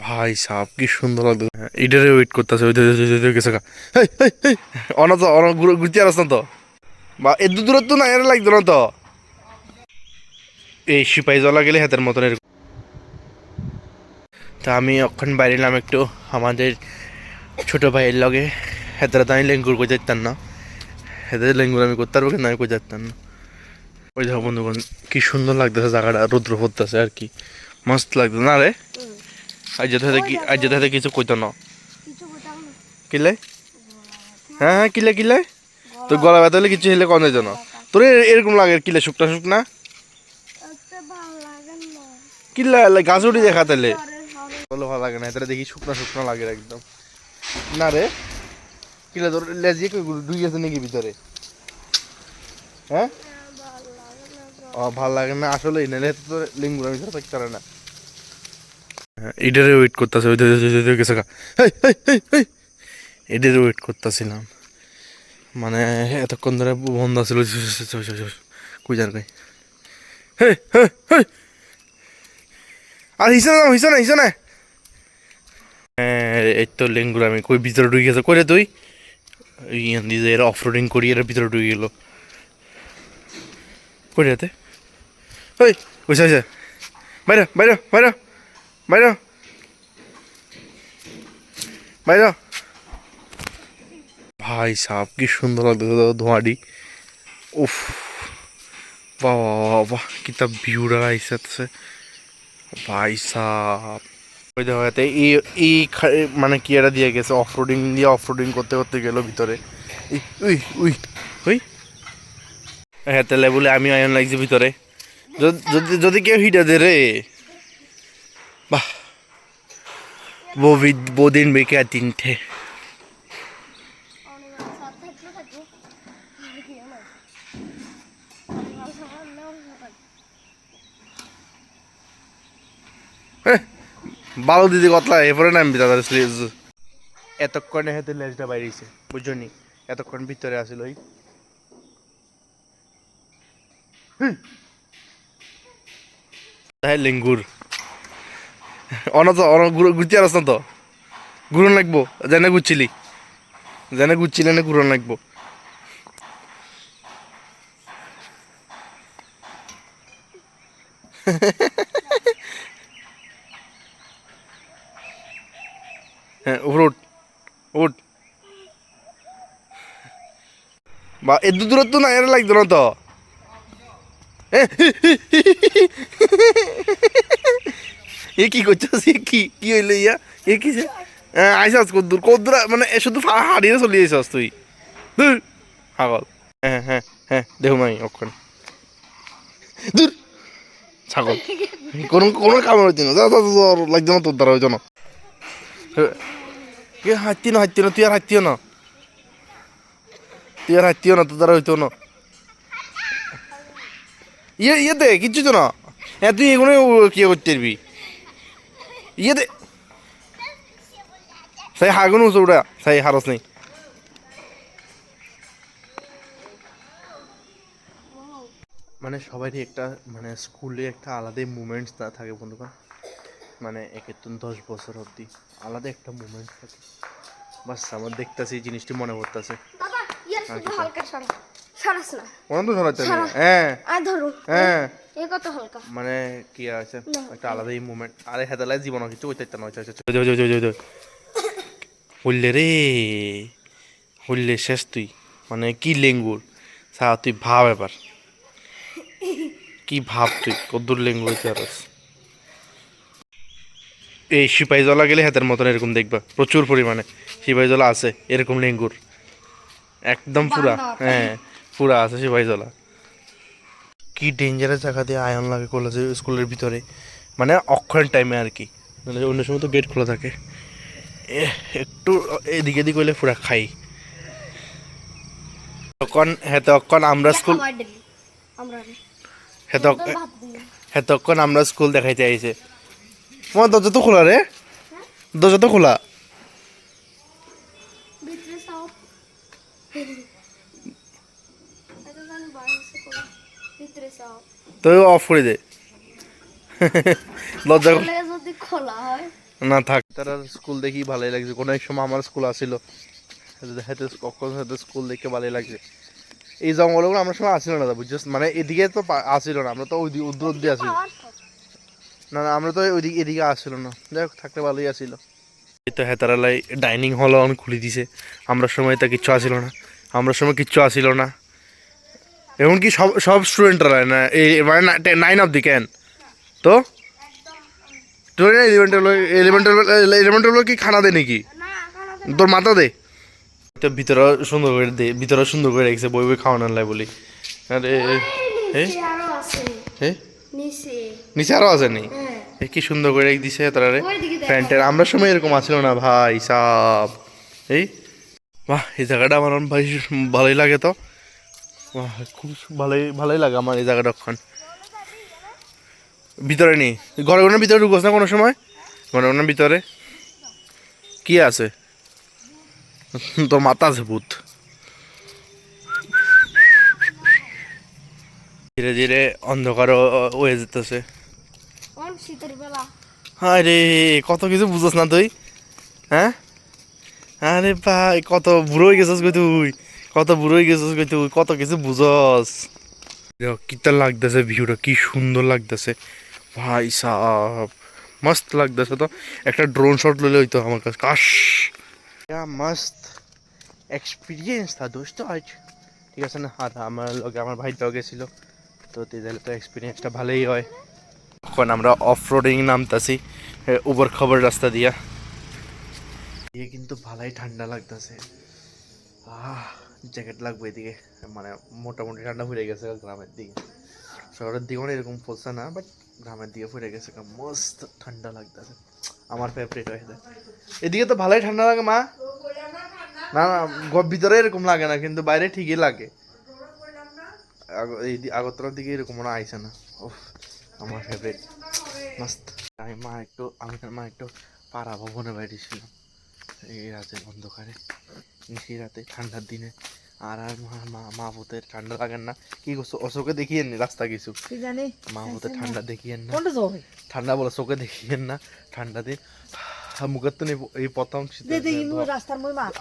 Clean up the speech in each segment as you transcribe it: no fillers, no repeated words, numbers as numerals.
ভাই সাহেব কি সুন্দর লাগতো, এটারে ওয়েট করতেছে ওই গেছে গা। হেই হেই হেই অনত ঘুরতে আসছ না তো বা এত দূরত্ব না এর লাগতো না তো এই সিপাহি জ্বলা গেলে হাতের মতন এরকম। তা আমি অক্ষণ বাইরে এলাম একটু আমাদের ছোট ভাইয়ের লগে, হেতারা তো আমি লেঙ্গুর করে যেতাম না, হেতারে লেঙ্গুর আমি করতে পারবো কিন্তু আমি করে যেতাম না। ওই দেখো বন্ধুগণ কি সুন্দর লাগতেছে জায়গাটা, রৌদ্র পড়তেছে আর কি, মস্ত লাগতো না রে। আজ যেতে হাতে কিছু কইতো না কিলে, হ্যাঁ হ্যাঁ কিলে কিলে তোর গলা ব্যথা হলে কিছু হলে কম যেত না তোর এরকম লাগে কিলে শুকনা শুকনা কিল্লা গাছ উঠি দেখা তাহলে বলো ভালো লাগে না, এটা দেখি শুকনা শুকনা লাগে একদম। না রে কিলে তোর লেজিয়ে ডুই গেছে নাকি ভিতরে? হ্যাঁ ও ভাল লাগে না আসলে, নাহলে তো লিঙ্গুর ভিতরে থাকতে পারে না। এটারে ওয়েট করতেছে ওই গেছে গা। এটারে ওয়েট করতেছিলাম, মানে এতক্ষণ ধরে বন্ধ ছিল কুইজার কই। আর হিসা না এই তো লেঙ্গুর আমি কই ভিতরে ঢুকে গেছে করে তুই ইয়ান দিয়ে এরা অফ রোডিং করি এর ভিতরে ঢুকে গেল করে যেতে। ওই বুঝা হয়েছে বাইরে বাইরে বাইরে বাইরে বাইরে। ভাই সাহেব কি সুন্দর লাগতো ধোঁয়াটি, উফ বাহ বাহ বাহ কিতা ভিউটা আইসাছে ভাই সাহেব। ওই দেখো এতে মানে কি এটা দিয়ে গেছে অফ রোডিং দিয়ে অফ রোডিং করতে করতে গেল ভিতরে। উই উই উই হ্যাঁ তাহলে বলে আমি আয়ন লাগছি ভিতরে, যদি যদি কেউ হিটা দে রে বাহ वो दिन भी क्या दिन थे। ভালো দিদি কতলা এরপরে নামবি দাদা এতক্ষণে হাতে লেজটা বাইরেছে বুঝছো নি, এতক্ষণ ভিতরে আসিল ওই লেঙ্গুর অনত ঘুরতে আসছ না তো ঘুরন লাগবো জেনে ঘুরছিলি না ঘুরন লাগবো। হ্যাঁ উপর উঠ উঠ বা এত দূরত্ব না এর লাগতো না তো এ কি করছিস কি কি হইলো ইয়া এ কি আইসাস কদ্দুর কদ্দুর মানে শুধু হারিয়ে চলে আইসাস তুই পাগল। হ্যাঁ হ্যাঁ হ্যাঁ দেখুন আমি অক্ষণ দূর ছাগল কোনো কোনো কামড় হইতে না যা লাগছে না তোর দ্বারা হইতো না হাঁটতি না তুই আর হাঁটতিও না তোর দ্বারা হইতো না ইয়ে দে কিচ্ছু তো না তুই এগুলো কি করতে পারবি ইয়ে দে সাই হাগুন উঁচু উড়া সাই হারস নেই। মানে সবারই একটা মানে স্কুলে একটা আলাদাই মুমেন্টস থাকে বন্ধুগণ, মানে একের 10 বছর অবধি আলাদা একটা মুমেন্টস থাকে। বাস আমার দেখতেছি এই জিনিসটি মনে পড়তেছে হ্যাঁ হ্যাঁ মানে কি আছে একটা আলাদাই মুমেন্ট। আরে হেদালায় জীবন কিছু করতে না হইলে রে হইলে শেষ তুই মানে কি লেঙ্গুর সা তুই ভাব এবার কি ভাব তুই কদ্দুর লেঙ্গুর হইতে পারস। এই সিপাহি জলা গেলে হাতের মতন এরকম দেখবা প্রচুর পরিমাণে সিপাহি জলা আছে এরকম লেঙ্গুর একদম পুরা, হ্যাঁ পুরা আছে সিপাহি জলা। কি ডেঞ্জারাস জায়গা দিয়ে আয়ন লাগে কলেজে স্কুলের ভিতরে, মানে অক্ষণ টাইমে আর কি, মানে অন্য সময় তো গেট খোলা থাকে একটু এদিকে এদিক হইলে পুরা খাই। তখন আমরা স্কুল তখন আমরা স্কুল দেখাইতে আইছে তোমার দরজা তো খোলা রে, দরজা তো খোলা তো অফ করে দে দরজা খোলা হয় না থাক, তারা স্কুল দেখি ভালোই লাগছে। কোনো এক সময় আমার স্কুল আসিল, হাতে কখন হাতে স্কুল দেখে ভালোই লাগছে। এই জঙ্গলগুলো আমরা সময় আসিল না বুঝছিস, মানে এদিকে তো আসিল না, আমরা তো ওই উদ্র দিয়ে আসি। না না, আমরা তো ওইদিকে এদিকে আসছিল না, যাই হোক থাকতে ভালোই আসিল। এই তো হেতারালাই ডাইনিং হল অন খুলে দিছে, আমরা সময় তা কিচ্ছু আসিল না, আমরা সময় কিচ্ছু আসিল না। এমনকি সব সব স্টুডেন্টরা না এই মানে 9 অব্দি কেন তো তোর 11 12 কি খানা দে নাকি তোর মাথা দে। তো ভিতরে সুন্দর করে দে, ভিতরে সুন্দর করে রেখেছে বই বই খাওয়ানোর লাই বলি। আরে নিচে আরো আছে নি, কি সুন্দর করে রেখে দিছে তারা রে প্যান্টের। আমরা সময় এরকম আসলো না ভাই সাব। এই বাহ, এই জায়গাটা আমার ভাই ভালোই লাগে তো, বাহ খুব ভালোই ভালোই লাগে আমার এই জায়গাটা। ওখান ভিতরে নেই, ঘরে ঘরের ভিতরে ঢুকোস না কোনো সময়, ঘরে ঘরের ভিতরে কি আছে তোর মাথা আছে ভূত। ধীরে ধীরে অন্ধকার হয়ে যেতেছে। আরে কত কিছু বুঝোস না তুই, হ্যাঁ? আরে ভাই কত বুড়ো হয়ে গেছিস গো তুই, কত বুড়ো হয়ে গেছিস গো তুই, কত কিছু বুঝস। কিতা লাগতেছে ভিউটা, কি সুন্দর লাগতেছে ভাই সাব, মস্ত লাগতেছে। তো একটা ড্রোন শট লইলে হইতো আমার কাছে, কাশ মস্ত এক্সপিরিয়েন্স থা দোস্ত আজ। ঠিক আছে না, আর আমার লগে আমার ভাইটাও গেছিল, তো তাহলে তো এক্সপিরিয়েন্সটা ভালোই হয়। এখন আমরা অফ রোডিং নামতাছি উবর খবর রাস্তা দিয়া, দিয়ে কিন্তু ভালোই ঠান্ডা লাগতেছে। জ্যাকেট লাগবে এদিকে, মানে মোটামুটি ঠান্ডা পড়ে গেছে গ্রামের দিকে। শহরের দিকে মানে এরকম পড়ছে না, বাট গ্রামের দিকে পড়ে গেছে, মস্ত ঠান্ডা লাগতেছে। আমার ফেভারিট হয়ে যায় এদিকে, তো ভালোই ঠান্ডা লাগে মা। না না, ভিতরে এরকম লাগে না, কিন্তু বাইরে ঠিকই লাগে। এই আগরতলার দিকে এরকম মনে আইসে না। ওহ আমার ফেভারিট মস্ত। মা একটু পাড়া ভবনে বাইরে ছিলাম এই রাতের অন্ধকারে, সেই রাতে ঠান্ডার দিনে। আর আর মা ভূতের ঠান্ডা লাগেন না, কি করছো ও চোখে দেখিয়েন না রাস্তা কিছু, মা ভূতের ঠান্ডা দেখিয়েন না, ঠান্ডা বলে চোখে দেখিয়েন না ঠান্ডা দিন। মুখের তো এই প্রথম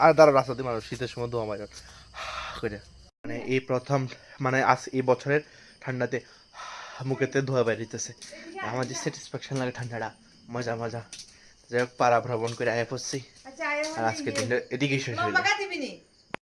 আর তারা রাস্তা দিয়ে মানুষ শীতের সময় ধোয়া মারে করে, মানে এই প্রথম, মানে আজ এই বছরের ঠান্ডাতে মুখেতে ধোয়া বেরিতেছে। আমার যে স্যাটিসফ্যাকশন লাগে ঠান্ডাটা, মজা মজা। যাই হোক পাড়া ভ্রমণ করে আয়া পড়ছি, আর আজকের দিনটা এদিকেই শেষ হইল।